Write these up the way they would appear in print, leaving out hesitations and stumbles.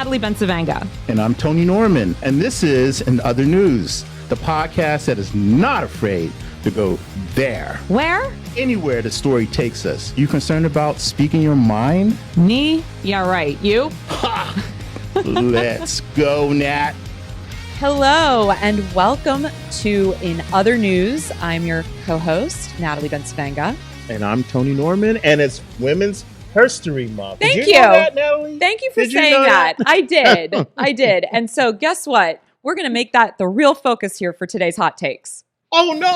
Natalie Bencivenga. And I'm Tony Norman. And this is In Other News, the podcast that is not afraid to go there. Where? Anywhere the story takes us. You concerned about speaking your mind? Me? Yeah, right. You? Ha! Let's go, Nat. Hello, and welcome to In Other News. I'm your co-host, Natalie Bencivenga. And I'm Tony Norman, and it's Women's History Month. Thank Did you. know that, Natalie? Thank you for Did you saying know that. that? I did. And so guess what? We're going to make that the real focus here for today's hot takes. Oh, no.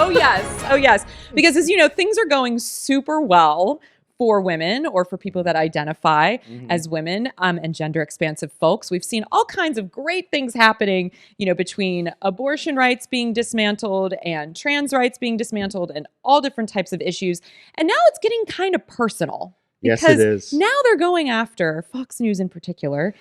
Oh, yes. Because as you know, things are going super well for women or for people that identify as women and gender expansive folks. We've seen all kinds of great things happening, between abortion rights being dismantled and trans rights being dismantled and all different types of issues. And now it's getting kind of personal. Yes, because it is. now they're going after Fox News in particular.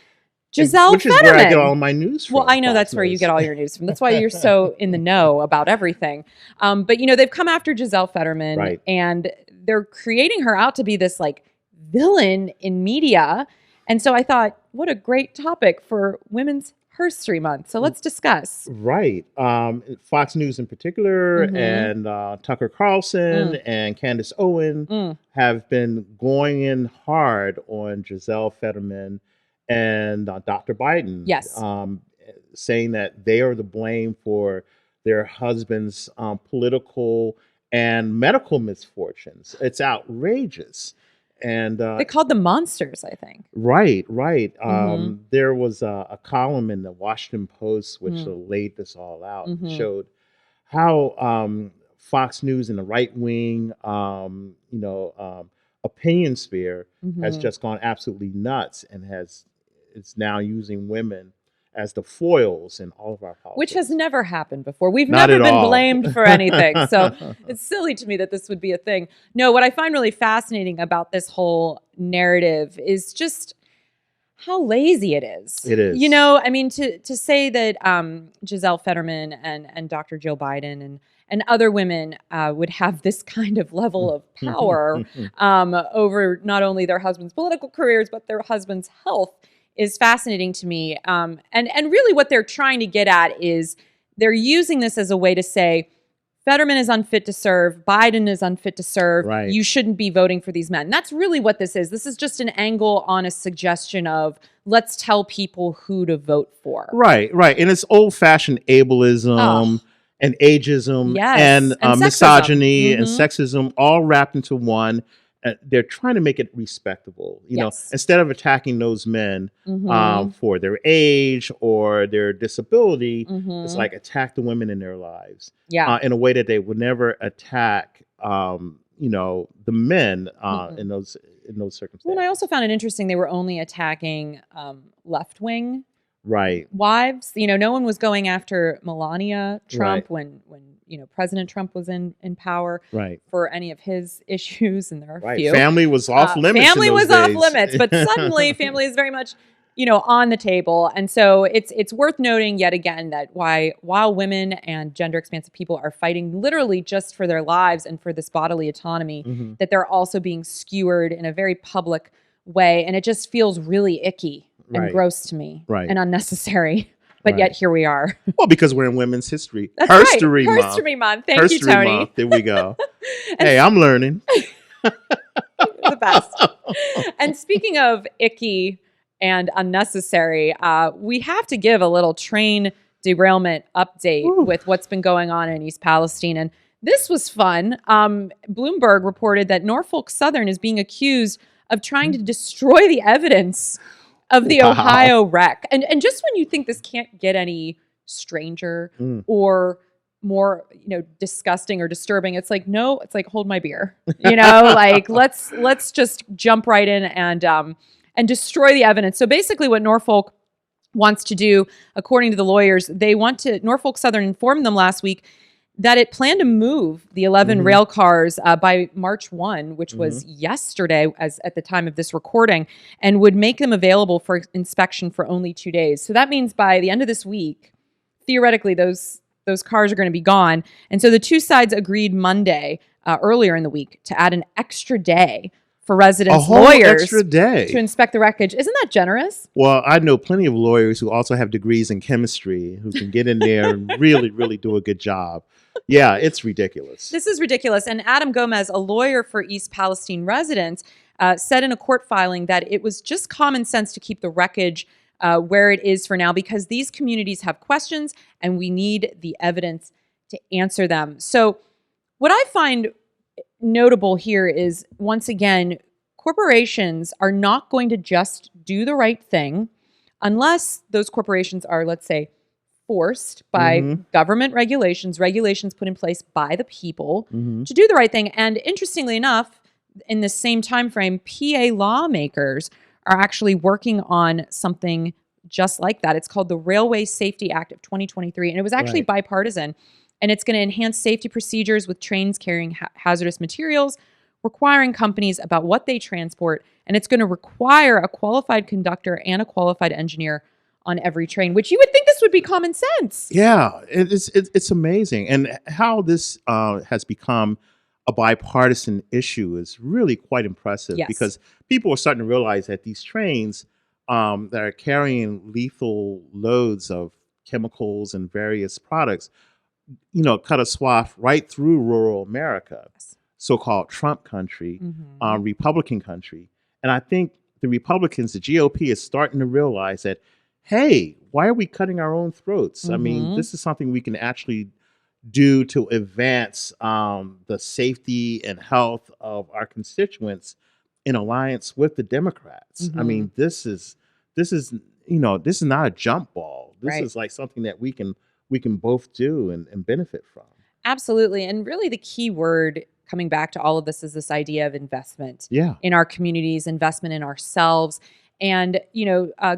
Gisele Which is Fetterman. where I get all my news from. Well, I know Fox that's where you News. get all your news from. That's why you're so in the know about everything. But, they've come after Gisele Fetterman, Right. and they're creating her out to be this villain in media. And so I thought, what a great topic for Women's History Month. So let's discuss. Right. Fox News in particular, and Tucker Carlson and Candace Owen have been going in hard on Gisele Fetterman and Dr. Biden. Yes. Saying that they are the blame for their husband's political and medical misfortunes. It's outrageous. And They called them monsters, I think. right. There was a column in the Washington Post which laid this all out and showed how Fox News and the right wing, opinion sphere has just gone absolutely nuts and it's now using women as the foils in all of our politics. Which has never happened before. We've Not never at been all. blamed for anything. So it's silly to me that this would be a thing. No, what I find really fascinating about this whole narrative is just how lazy it is. It is. To say that Gisele Fetterman and Dr. Joe Biden and other women would have this kind of level of power over not only their husbands' political careers, but their husbands' health is fascinating to me. And really what they're trying to get at is they're using this as a way to say, Fetterman is unfit to serve, Biden is unfit to serve, Right. You shouldn't be voting for these men. That's really what this is. This is just an angle on a suggestion of let's tell people who to vote for. Right. And it's old-fashioned ableism and ageism Yes, and and sexism. Misogyny and sexism all wrapped into one. They're trying to make it respectable, Yes. instead of attacking those men for their age or their disability. It's like attack the women in their lives in a way that they would never attack, the men in those circumstances. Well, and I also found it interesting they were only attacking left-wing Right. wives. No one was going after Melania Trump Right. when President Trump was in power Right. for any of his issues, and there are a Right. few. Family was off limits. Family in those was off days. limits, but suddenly family is very much, on the table. And so it's worth noting yet again that while women and gender expansive people are fighting literally just for their lives and for this bodily autonomy, that they're also being skewered in a very public way. And it just feels really icky and Right. gross to me Right. and unnecessary. But Right. yet here we are. Well, because we're in Women's History. That's Herstory right. Month. Herstory Month. Thank you, Herstory Tony. Month. There we go. Hey, I'm learning. The best. And speaking of icky and unnecessary, we have to give a little train derailment update with what's been going on in East Palestine. And this was fun. Bloomberg reported that Norfolk Southern is being accused of trying to destroy the evidence of the Ohio wreck. And just when you think this can't get any stranger or more, disgusting or disturbing, it's like, no, it's like, hold my beer, let's just jump right in and destroy the evidence. So basically what Norfolk wants to do, according to the lawyers, Norfolk Southern informed them last week that it planned to move the 11 rail cars by March 1, which was yesterday as at the time of this recording, and would make them available for inspection for only 2 days. So that means by the end of this week, theoretically, those cars are going to be gone. And so the two sides agreed Monday, earlier in the week, to add an extra day for residents, A whole lawyers, extra day to inspect the wreckage. Isn't that generous? Well, I know plenty of lawyers who also have degrees in chemistry who can get in there and really, really do a good job. Yeah, it's ridiculous. This is ridiculous. And Adam Gomez, a lawyer for East Palestine residents, said in a court filing that it was just common sense to keep the wreckage where it is for now because these communities have questions and we need the evidence to answer them. So what I find notable here is, once again, corporations are not going to just do the right thing unless those corporations are, let's say, forced by government regulations put in place by the people to do the right thing. And interestingly enough, in the same time frame, PA lawmakers are actually working on something just like that. It's called the Railway Safety Act of 2023, and it was actually bipartisan. And it's going to enhance safety procedures with trains carrying hazardous materials, requiring companies about what they transport, and it's going to require a qualified conductor and a qualified engineer on every train, which you would think this would be common sense. Yeah, it's amazing. And how this has become a bipartisan issue is really quite impressive because people are starting to realize that these trains that are carrying lethal loads of chemicals and various products, cut a swath right through rural America, so-called Trump country, Republican country. And I think the Republicans, the GOP, is starting to realize that, hey, why are we cutting our own throats? I mean, this is something we can actually do to advance the safety and health of our constituents in alliance with the Democrats. I mean, this is not a jump ball. This is like something that we can both do and benefit from. Absolutely. And really the key word coming back to all of this is this idea of investment in our communities, investment in ourselves. And,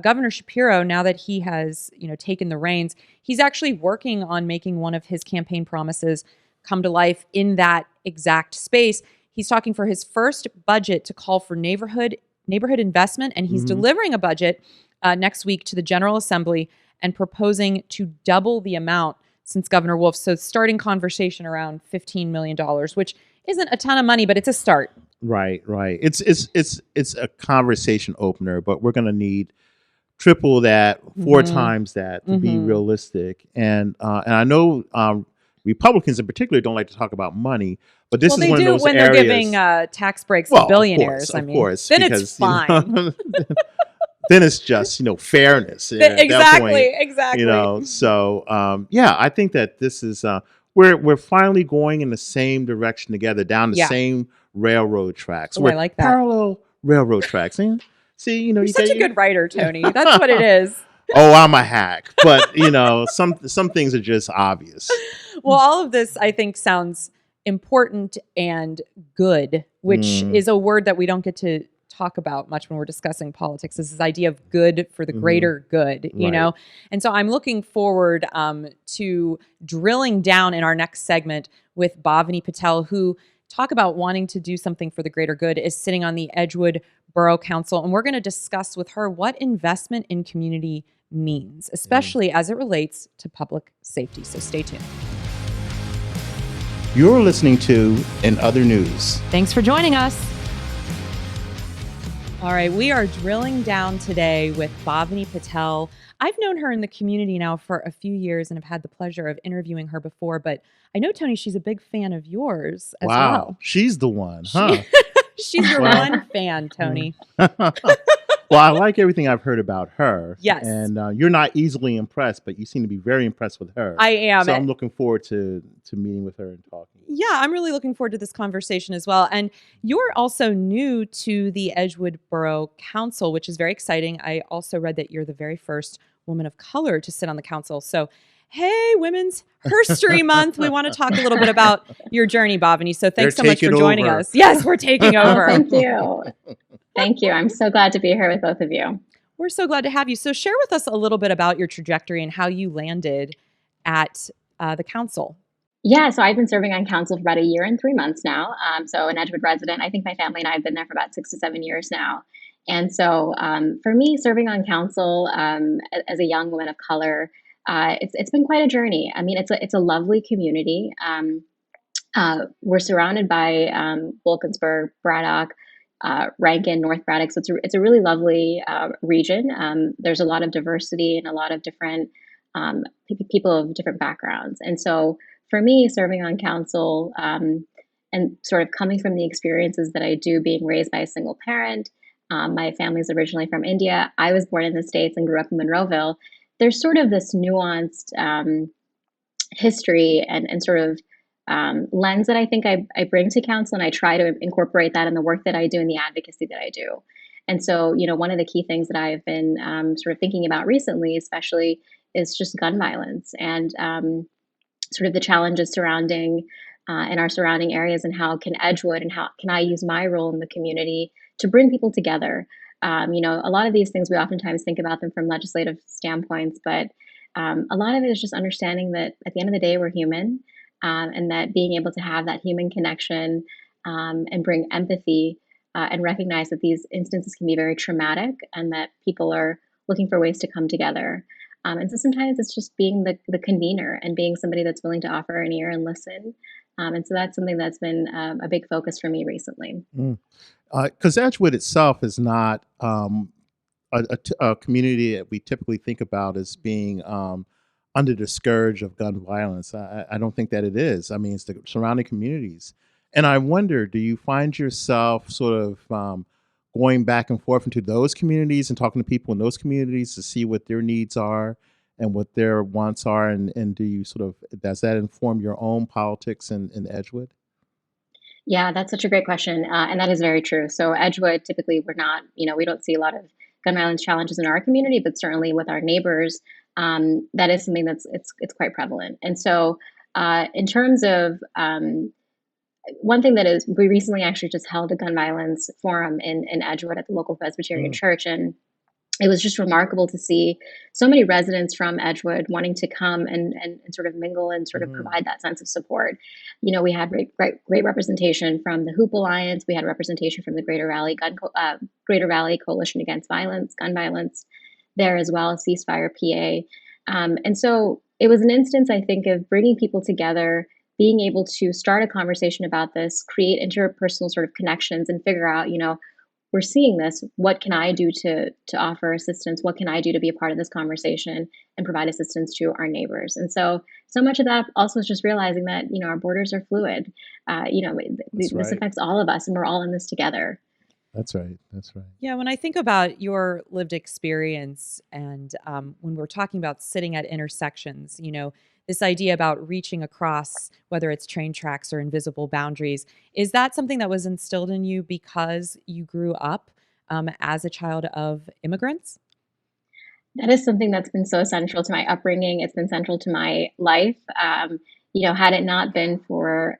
Governor Shapiro, now that he has, taken the reins, he's actually working on making one of his campaign promises come to life in that exact space. He's talking for his first budget to call for neighborhood investment, and he's delivering a budget next week to the General Assembly and proposing to double the amount since Governor Wolf. So starting conversation around $15 million, which isn't a ton of money, but it's a start. Right. It's a conversation opener, but we're going to need triple that, 4 times that to be realistic. And I know Republicans in particular don't like to talk about money, but this is one of those when areas. they're giving tax breaks to billionaires. Of course, then because, it's fine. Then it's just fairness. Exactly. So I think that this is we're finally going in the same direction together, down the same railroad tracks. I like that. Parallel railroad tracks. And see, you're such a good writer, Tony. That's what it is. Oh, I'm a hack, but some things are just obvious. Well, all of this I think sounds important and good, which is a word that we don't get to talk about much when we're discussing politics, is this idea of good for the greater good, you know? And so I'm looking forward to drilling down in our next segment with Bhavini Patel, who talk about wanting to do something for the greater good, is sitting on the Edgewood Borough Council. And we're going to discuss with her what investment in community means, especially as it relates to public safety. So stay tuned. You're listening to In Other News. Thanks for joining us. All right, we are drilling down today with Bhavini Patel. I've known her in the community now for a few years and have had the pleasure of interviewing her before, but I know, Tony, she's a big fan of yours as well. She's the one, huh? She's your one fan, Tony. Well, I like everything I've heard about her. Yes. And you're not easily impressed, but you seem to be very impressed with her. I am. So I'm looking forward to meeting with her and talking. Yeah, I'm really looking forward to this conversation as well. And you're also new to the Edgewood Borough Council, which is very exciting. I also read that you're the very first woman of color to sit on the council. So, hey, Women's Herstory Month. We want to talk a little bit about your journey, Bhavini. So thanks so much for joining us. Yes, we're taking over. Thank you. Thank you. I'm so glad to be here with both of you. We're so glad to have you. So share with us a little bit about your trajectory and how you landed at the council. Yeah, so I've been serving on council for about 1 year and 3 months now. So an Edgewood resident. I think my family and I have been there for about 6 to 7 years now. And so for me, serving on council as a young woman of color, it's been quite a journey. I mean, it's a lovely community. We're surrounded by Wilkinsburg, Braddock, Rankin, North Braddock. So it's a really lovely region. There's a lot of diversity and a lot of different people of different backgrounds. And so for me, serving on council and sort of coming from the experiences that I do, being raised by a single parent, my family's originally from India. I was born in the States and grew up in Monroeville. There's sort of this nuanced history and sort of lens that I think I bring to council, and I try to incorporate that in the work that I do and the advocacy that I do. And so, one of the key things that I've been sort of thinking about recently, especially, is just gun violence and sort of the challenges surrounding in our surrounding areas, and how can Edgewood and how can I use my role in the community to bring people together. A lot of these things, we oftentimes think about them from legislative standpoints, but a lot of it is just understanding that at the end of the day, we're human. And that being able to have that human connection and bring empathy and recognize that these instances can be very traumatic and that people are looking for ways to come together. And so sometimes it's just being the convener and being somebody that's willing to offer an ear and listen. And so that's something that's been a big focus for me recently. Because Edgewood itself is not a community that we typically think about as being under the scourge of gun violence. I don't think that it is. I mean, it's the surrounding communities. And I wonder, do you find yourself sort of going back and forth into those communities and talking to people in those communities to see what their needs are and what their wants are? And do you sort of, does that inform your own politics in Edgewood? Yeah, that's such a great question. And that is very true. So Edgewood, typically we're not, we don't see a lot of gun violence challenges in our community, but certainly with our neighbors, that is something that's it's quite prevalent. And so in terms of one thing that is, we recently actually just held a gun violence forum in Edgewood at the local Presbyterian church. And it was just remarkable to see so many residents from Edgewood wanting to come and sort of mingle and sort of provide that sense of support. We had great representation from the H.O.O.P Alliance. We had representation from the Greater Valley Coalition Against Gun Violence there as well, Ceasefire PA. And so it was an instance, I think, of bringing people together, being able to start a conversation about this, create interpersonal sort of connections, and figure out, we're seeing this. What can I do to offer assistance? What can I do to be a part of this conversation and provide assistance to our neighbors? And so much of that also is just realizing that, our borders are fluid. This affects all of us, and we're all in this together. That's right. That's right. Yeah, when I think about your lived experience and when we're talking about sitting at intersections, this idea about reaching across, whether it's train tracks or invisible boundaries, is that something that was instilled in you because you grew up as a child of immigrants? That is something that's been so central to my upbringing. It's been central to my life. Had it not been for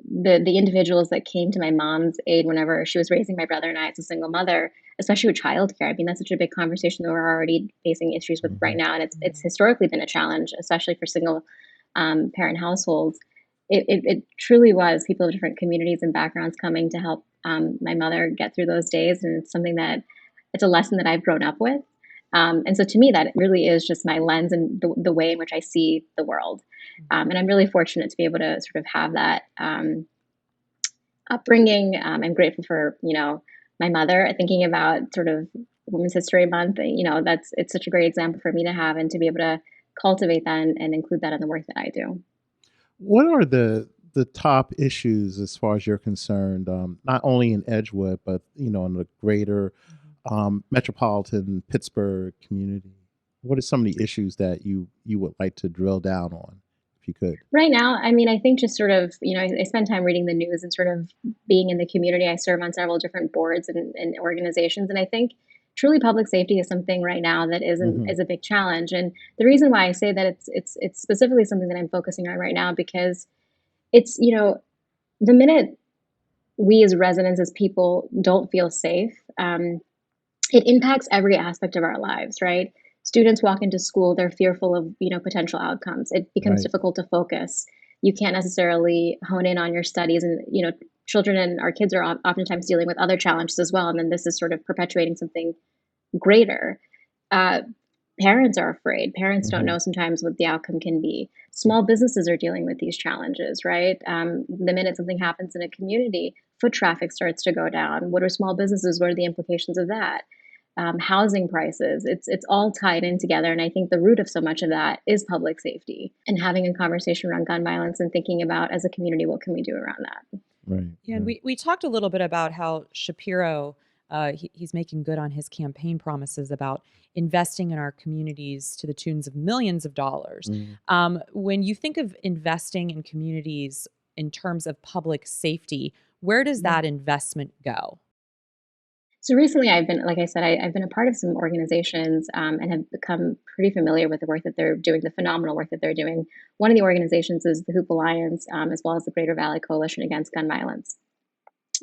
the individuals that came to my mom's aid whenever she was raising my brother and I as a single mother, especially with childcare. I mean, that's such a big conversation that we're already facing issues with right now. And it's historically been a challenge, especially for single parent households. It truly was people of different communities and backgrounds coming to help my mother get through those days. And it's something that it's a lesson that I've grown up with. And so to me, that really is just my lens and the way in which I see the world. And I'm really fortunate to be able to sort of have that upbringing. I'm grateful for, my mother. Thinking about sort of Women's History Month, it's such a great example for me to have and to be able to cultivate that and include that in the work that I do. What are the top issues as far as you're concerned, not only in Edgewood, but, in the greater metropolitan Pittsburgh community? What are some of the issues that you would like to drill down on, if you could? Right now, I mean, I think just sort of, I spend time reading the news and sort of being in the community. I serve on several different boards and organizations. And I think truly public safety is something right now that is a big challenge. And the reason why I say that it's specifically something that I'm focusing on right now, because it's, the minute we as residents, as people, don't feel safe, it impacts every aspect of our lives, right? Students walk into school, they're fearful of, potential outcomes. It becomes difficult to focus. You can't necessarily hone in on your studies, and, children and our kids are oftentimes dealing with other challenges as well. And then this is sort of perpetuating something greater. parents are afraid. Parents don't know sometimes what the outcome can be. Small businesses are dealing with these challenges, right? The minute something happens in a community, foot traffic starts to go down. What are small businesses? What are the implications of that? Housing prices. It's all tied in together, and I think the root of so much of that is public safety and having a conversation around gun violence and thinking about as a community what can we do around that. Right. Yeah, and we talked a little bit about how Shapiro, he's making good on his campaign promises about investing in our communities to the tunes of millions of dollars. When you think of investing in communities in terms of public safety, where does that investment go? So recently, I've been, like I said, I've been a part of some organizations and have become pretty familiar with the work that they're doing, the phenomenal work that they're doing. One of the organizations is the H.O.O.P Alliance, as well as the Greater Valley Coalition Against Gun Violence.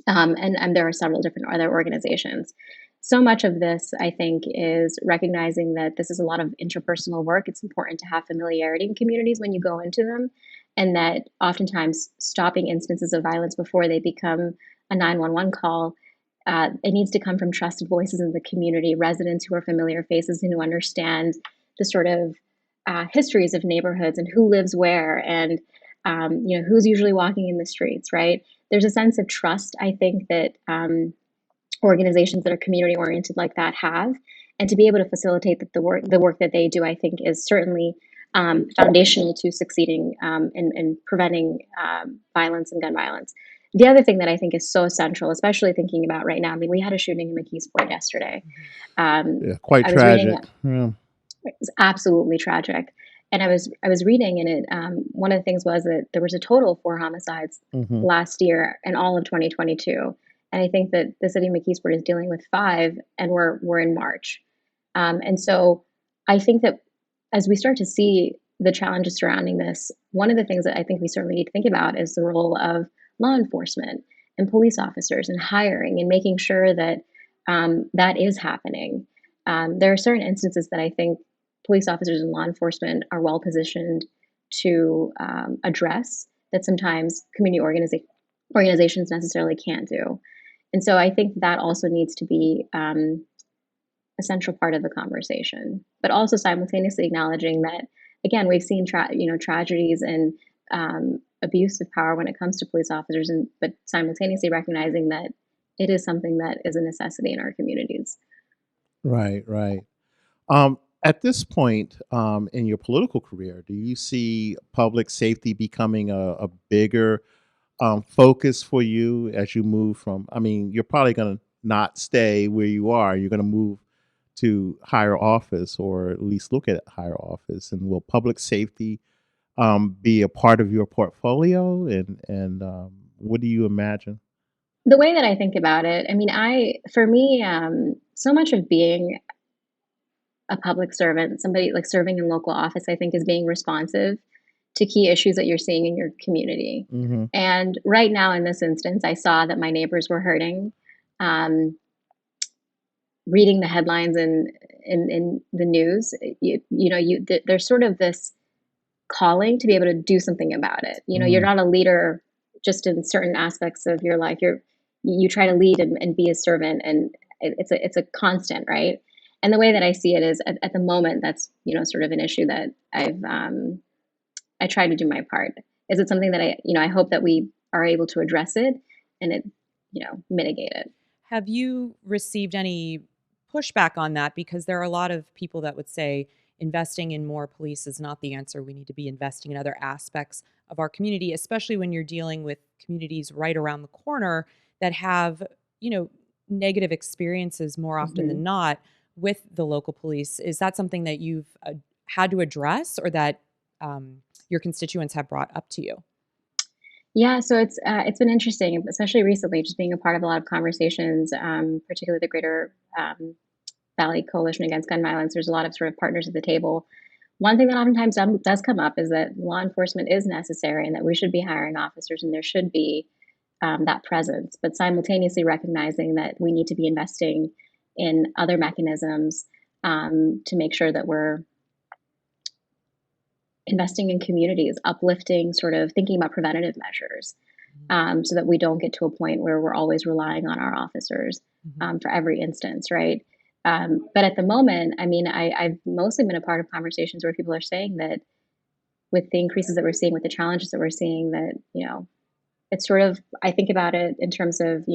And there are several different other organizations. So much of this, I think, is recognizing that this is a lot of interpersonal work. It's important to have familiarity in communities when you go into them, and that oftentimes stopping instances of violence before they become a 911 call, it needs to come from trusted voices in the community, residents who are familiar faces and who understand the sort of histories of neighborhoods and who lives where and who's usually walking in the streets, right? There's a sense of trust, I think, that organizations that are community oriented like that have, and to be able to facilitate the work that they do, I think, is certainly foundational to succeeding in preventing violence and gun violence. The other thing that I think is so essential, especially thinking about right now, I mean, we had a shooting in McKeesport yesterday. Quite tragic. It was absolutely tragic. And I was reading, and it one of the things was that there was a total of 4 homicides last year and all of 2022. And I think that the city of McKeesport is dealing with 5, and we're in March. And so I think that as we start to see the challenges surrounding this, one of the things that I think we certainly need to think about is the role of law enforcement and police officers and hiring and making sure that that is happening. There are certain instances that I think police officers and law enforcement are well positioned to address that sometimes community organizations necessarily can't do. And so I think that also needs to be a central part of the conversation, but also simultaneously acknowledging that, again, we've seen tragedies and abuse of power when it comes to police officers, but simultaneously recognizing that it is something that is a necessity in our communities. Right. At this point in your political career, do you see public safety becoming a bigger focus for you as you move from? I mean, you're probably going to not stay where you are. You're going to move to higher office, or at least look at higher office. And will public safety be a part of your portfolio? And what do you imagine? The way that I think about it, I mean, for me, so much of being a public servant, somebody like serving in local office, I think, is being responsive to key issues that you're seeing in your community. And right now, in this instance, I saw that my neighbors were hurting. Reading the headlines in the news, there's sort of this calling to be able to do something about it. You're not a leader just in certain aspects of your life. You try to lead and be a servant, and it's a constant, right? And the way that I see it is at the moment, that's sort of an issue that I try to do my part. Is it something that I hope that we are able to address it and mitigate it. Have you received any pushback on that? Because there are a lot of people that would say investing in more police is not the answer. We need to be investing in other aspects of our community, especially when you're dealing with communities right around the corner that have, negative experiences more often than not with the local police. Is that something that you've had to address, or that your constituents have brought up to you? Yeah, so it's been interesting, especially recently, just being a part of a lot of conversations, particularly the Greater Valley Coalition Against Gun Violence. There's a lot of sort of partners at the table. One thing that oftentimes does come up is that law enforcement is necessary, and that we should be hiring officers, and there should be that presence, but simultaneously recognizing that we need to be investing in other mechanisms to make sure that we're investing in communities, uplifting, sort of thinking about preventative measures, so that we don't get to a point where we're always relying on our officers for every instance, right? But at the moment, I mean, I've mostly been a part of conversations where people are saying that with the increases that we're seeing, with the challenges that we're seeing, that, it's sort of, I think about it in terms of,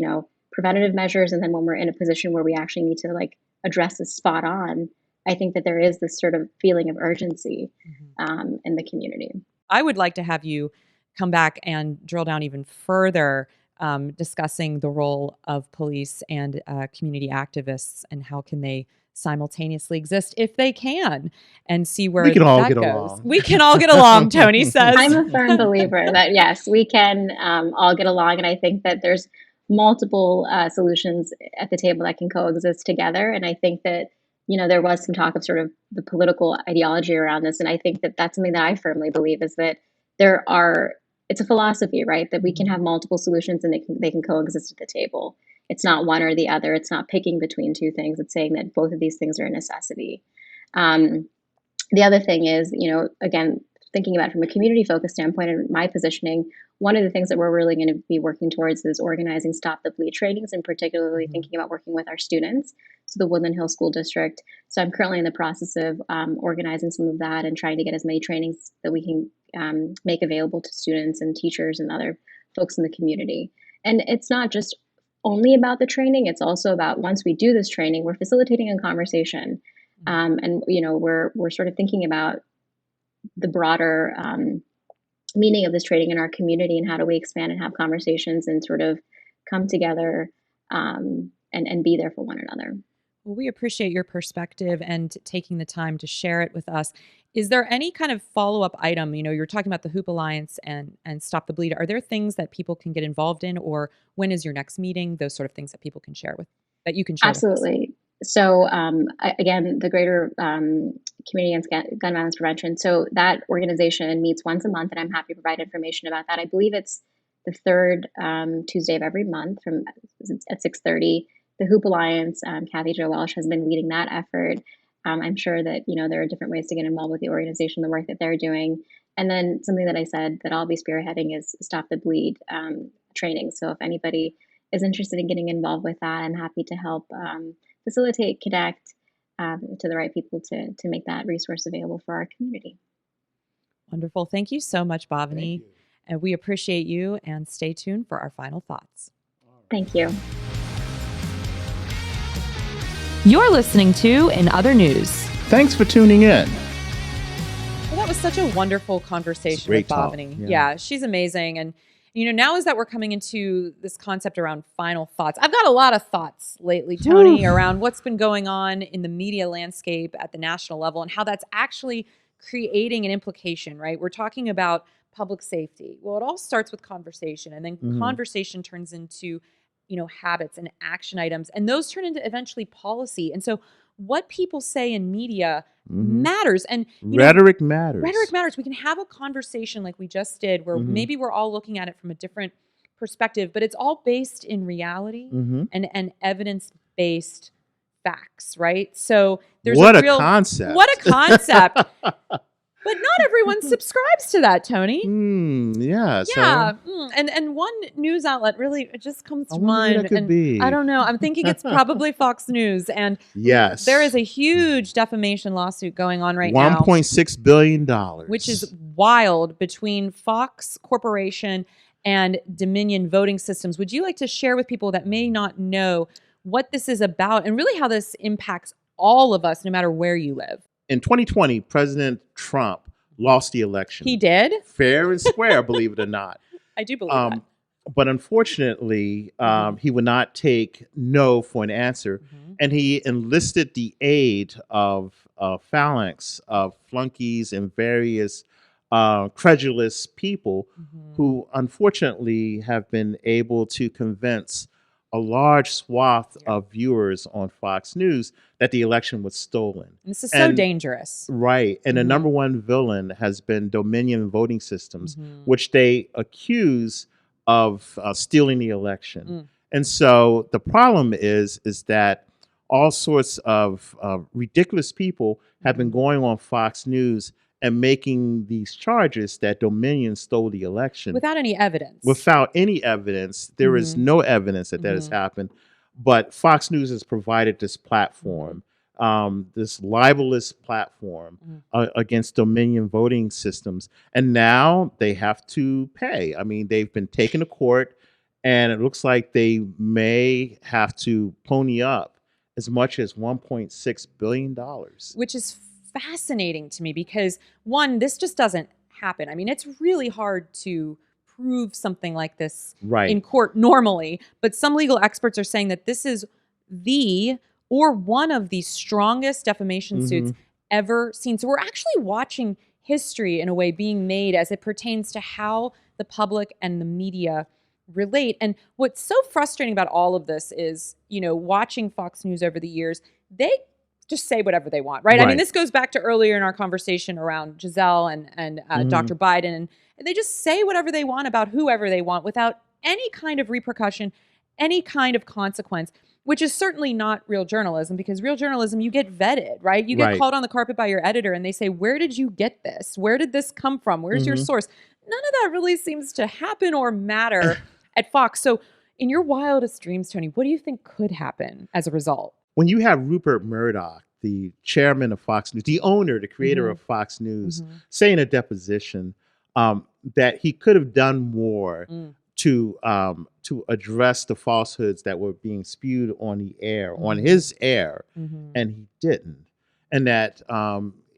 preventative measures. And then when we're in a position where we actually need to like address this spot on, I think that there is this sort of feeling of urgency in the community. I would like to have you come back and drill down even further, discussing the role of police and community activists and how can they simultaneously exist if they can, and see where We can all that get goes. along. We can all get along, Tony says. I'm a firm believer that yes, we can all get along, and I think that there's multiple solutions at the table that can coexist together. And I think that there was some talk of sort of the political ideology around this, and I think that that's something that I firmly believe is that it's a philosophy, right? That we can have multiple solutions and they can coexist at the table. It's not one or the other. It's not picking between two things. It's saying that both of these things are a necessity. The other thing is, again, thinking about it from a community-focused standpoint and my positioning, one of the things that we're really going to be working towards is organizing Stop the Bleed trainings, and particularly thinking about working with our students, so the Woodland Hills School District. So I'm currently in the process of organizing some of that and trying to get as many trainings that we can make available to students and teachers and other folks in the community. And it's not just only about the training. It's also about, once we do this training, we're facilitating a conversation. And, we're sort of thinking about the broader meaning of this training in our community, and how do we expand and have conversations and sort of come together and be there for one another. Well, we appreciate your perspective and taking the time to share it with us. Is there any kind of follow-up item? You're talking about the H.O.O.P Alliance and Stop the Bleed. Are there things that people can get involved in, or when is your next meeting? Those sort of things that people can share that you can share. Absolutely. So again, the Greater Community Against Gun Violence Prevention. So that organization meets once a month, and I'm happy to provide information about that. I believe it's the third Tuesday of every month at 6:30. The H.O.O.P Alliance, Kathy Jo Welsh has been leading that effort. I'm sure that there are different ways to get involved with the organization, the work that they're doing. And then something that I said that I'll be spearheading is Stop the Bleed training. So if anybody is interested in getting involved with that, I'm happy to help facilitate, connect to the right people to make that resource available for our community. Wonderful. Thank you so much, Bhavini. And we appreciate you, and stay tuned for our final thoughts. Thank you. You're listening to In Other News. Thanks for tuning in. Well, that was such a wonderful conversation with Bhavini. Yeah, she's amazing. And, now is that we're coming into this concept around final thoughts. I've got a lot of thoughts lately, Tony, around what's been going on in the media landscape at the national level and how that's actually creating an implication, right? We're talking about public safety. Well, it all starts with conversation, and then conversation turns into habits and action items, and those turn into eventually policy. And so what people say in media matters. And rhetoric matters. Rhetoric matters. We can have a conversation like we just did, where maybe we're all looking at it from a different perspective, but it's all based in reality and evidence-based facts, right? So there's What a concept. But not everyone subscribes to that, Tony. Yeah. And one news outlet really just comes to wonder who mind. that could be. I don't know. I'm thinking it's probably Fox News. And yes, there is a huge defamation lawsuit going on right now. $1.6 billion. Which is wild, between Fox Corporation and Dominion Voting Systems. Would you like to share with people that may not know what this is about, and really how this impacts all of us, no matter where you live? In 2020, President Trump lost the election. He did? Fair and square, believe it or not. I do believe that. But unfortunately, he would not take no for an answer. And he enlisted the aid of phalanx, of flunkies and various credulous people who unfortunately have been able to convince a large swath of viewers on Fox News that the election was stolen. This is so dangerous. Right. And the number one villain has been Dominion Voting Systems, which they accuse of stealing the election. And so the problem is that all sorts of ridiculous people have been going on Fox News and making these charges that Dominion stole the election. Without any evidence. Without any evidence. There is no evidence that has happened. But Fox News has provided this platform, this libelous platform against Dominion voting systems. And now they have to pay. I mean, they've been taken to court, and it looks like they may have to pony up as much as $1.6 billion. Which is fascinating to me because, one, this just doesn't happen. I mean, it's really hard to prove something like this in court normally, but some legal experts are saying that this is one of the strongest defamation suits ever seen. So we're actually watching history in a way being made as it pertains to how the public and the media relate. And what's so frustrating about all of this is, watching Fox News over the years, they just say whatever they want, right? I mean, this goes back to earlier in our conversation around Gisele and Dr. Biden, and they just say whatever they want about whoever they want without any kind of repercussion, any kind of consequence, which is certainly not real journalism, because real journalism, you get vetted, right? You get called on the carpet by your editor and they say, where did you get this? Where did this come from? Where's your source? None of that really seems to happen or matter at Fox. So in your wildest dreams, Tony, what do you think could happen as a result? When you have Rupert Murdoch, the chairman of Fox News, the owner, the creator of Fox News, say in a deposition that he could have done more to address the falsehoods that were being spewed on the air, on his air, and he didn't. And that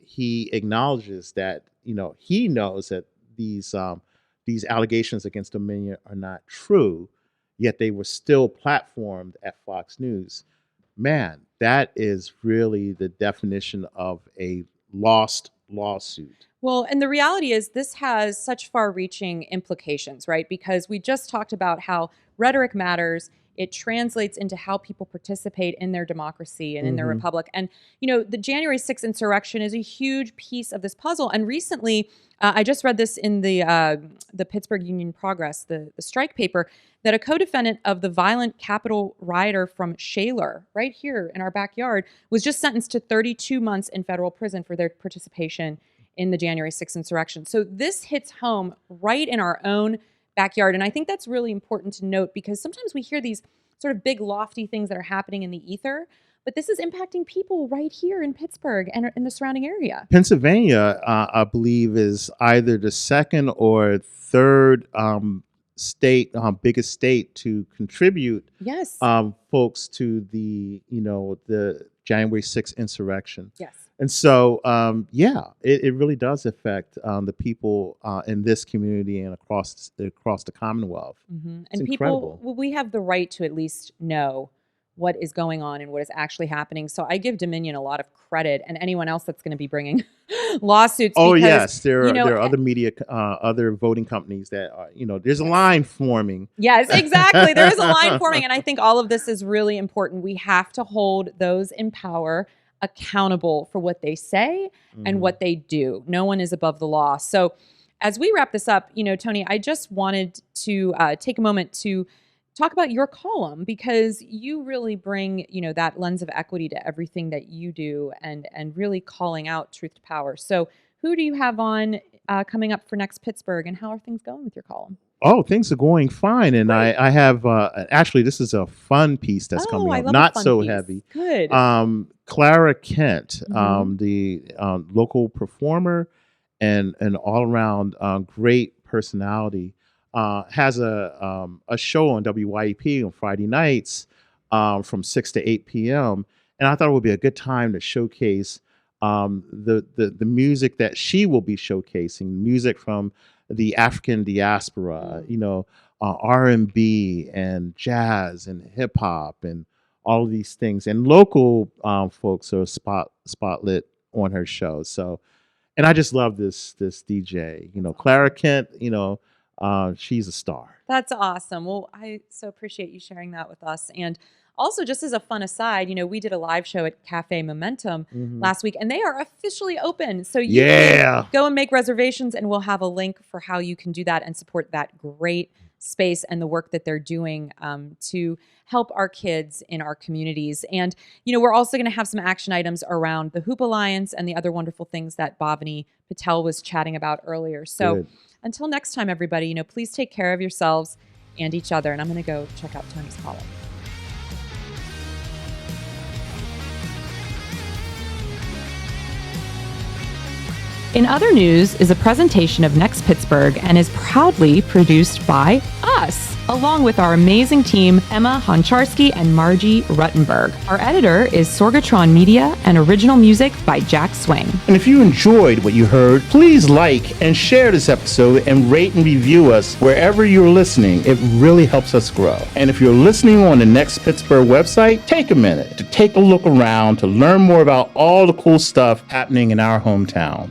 he acknowledges that, he knows that these allegations against Dominion are not true, yet they were still platformed at Fox News. Man, that is really the definition of a lost lawsuit. Well, and the reality is this has such far-reaching implications, right? Because we just talked about how rhetoric matters. It translates into how people participate in their democracy and in their republic. And, the January 6th insurrection is a huge piece of this puzzle. And recently, I just read this in the Pittsburgh Union Progress, the strike paper, that a co-defendant of the violent Capitol rioter from Shaler, right here in our backyard, was just sentenced to 32 months in federal prison for their participation in the January 6th insurrection. So this hits home right in our own backyard. And I think that's really important to note, because sometimes we hear these sort of big, lofty things that are happening in the ether, but this is impacting people right here in Pittsburgh and in the surrounding area. Pennsylvania, I believe, is either the second or third biggest state to contribute folks to the January 6th insurrection. Yes. And so, it really does affect the people in this community and across the Commonwealth. And incredible. People, we have the right to at least know what is going on and what is actually happening. So I give Dominion a lot of credit, and anyone else that's going to be bringing lawsuits. Oh, yes. There are other media, other voting companies that are, there's a line forming. Yes, exactly. There is a line forming. And I think all of this is really important. We have to hold those in power accountable for what they say and what they do. No one is above the law. So as we wrap this up, Tony, I just wanted to take a moment to talk about your column, because you really bring, that lens of equity to everything that you do, and really calling out truth to power. So who do you have on coming up for Next Pittsburgh, and how are things going with your column? Oh, things are going fine. And I have, actually, this is a fun piece that's coming up. Not so heavy. Good. Clara Kent, the local performer and an all-around great personality, has a show on WYEP on Friday nights from 6 to 8 p.m. And I thought it would be a good time to showcase the music that she will be showcasing, music from the African diaspora, R&B and jazz and hip hop and all of these things. And local folks are spotlit on her show. So, and I just love this DJ, Clara Kent, she's a star. That's awesome. Well, I so appreciate you sharing that with us. And also, just as a fun aside, we did a live show at Cafe Momentum last week, and they are officially open. So you can go and make reservations, and we'll have a link for how you can do that and support that great space and the work that they're doing to help our kids in our communities. And, we're also going to have some action items around the H.O.O.P Alliance and the other wonderful things that Bhavini Patel was chatting about earlier. So until next time, everybody, please take care of yourselves and each other. And I'm going to go check out Tony's column. In Other News is a presentation of Next Pittsburgh and is proudly produced by us, along with our amazing team, Emma Honcharski and Margie Ruttenberg. Our editor is Sorgatron Media and original music by Jack Swing. And if you enjoyed what you heard, please like and share this episode and rate and review us wherever you're listening. It really helps us grow. And if you're listening on the Next Pittsburgh website, take a minute to take a look around to learn more about all the cool stuff happening in our hometown.